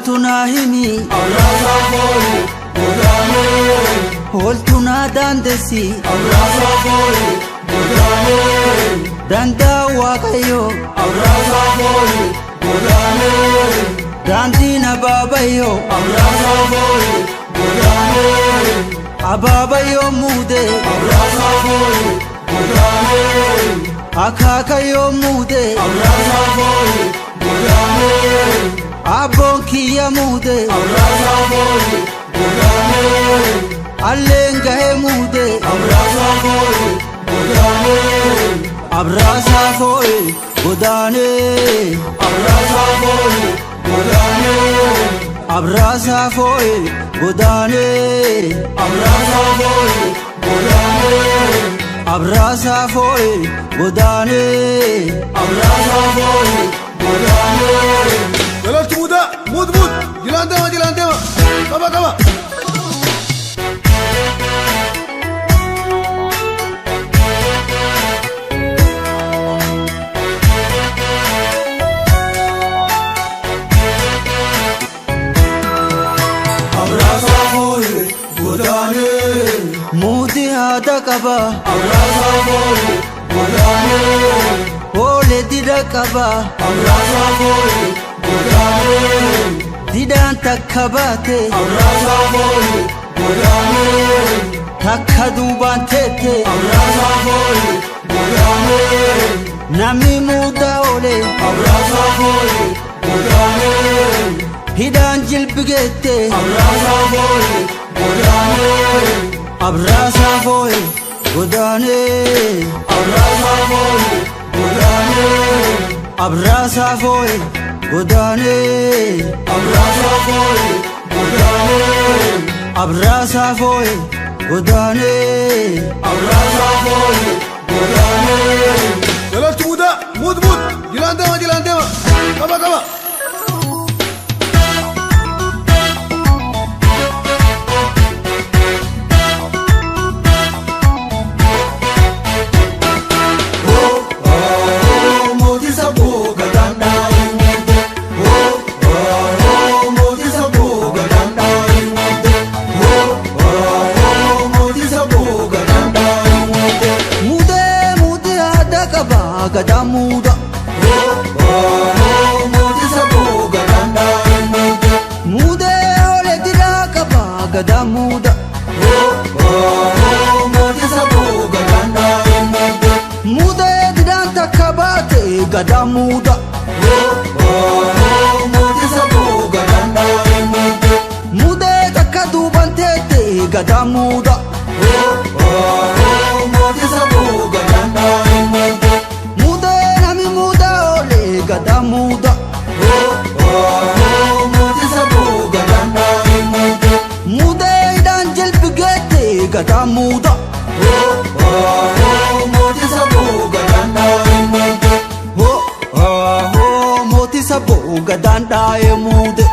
tunahimi Abraza boy Godane hol tunadandesi Abraza boy Godane danda waqayo Abraza boy Godane dandina babayo Abraza boy Godane ababayo mude Abraza boy Godane akakayo mude Abraza boy Godane abonkiya mude Abraza boy Godane alenga he mude Abraza boy Godane abrasa foe godane Abraza boy Godane abrasa foe godane Abraza boy Godane abrasa foe godane Abraza boy Godane Yalaltu muda mud jilan dema kaba Abraza boy Godane mudi hada kaba Abraza boy Godane ole dida kaba Abraza boy Godane didan takkabate Abraza boy Godane takka dubantete Abraza boy Godane nami muda ole Abraza boy Godane hidan jilbigete Abraza boy Godane abrasa foe godane Abraza boy Godane abrasa foe godane Abraza boy Godane abrasa foe godane Abraza boy Godane Yalaltu muda mud jilan dema kaba gadamuda mude ole dira kaba gadamuda mude didan takkabate gadamuda mude takka dubantete gadamuda mude nami muda ole gadamuda mude idan jilbigete gadamuda moti sabo gadanda e mude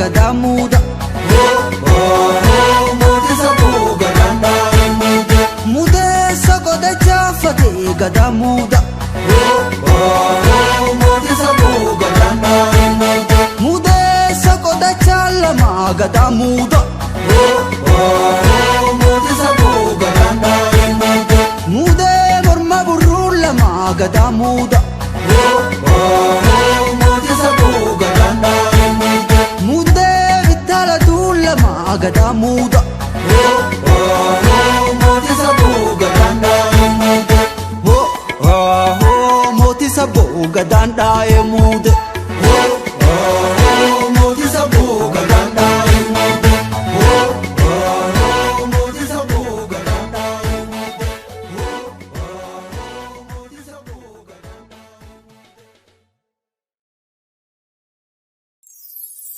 gadamuda mude sagoda jafate gadamuda mude sagoda chalama gadamuda mude morma burulama gadamuda mude vitala dulama gadamuda moti sabo gadanda e mude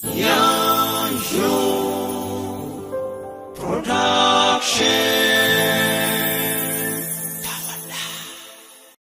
Yanshu Production.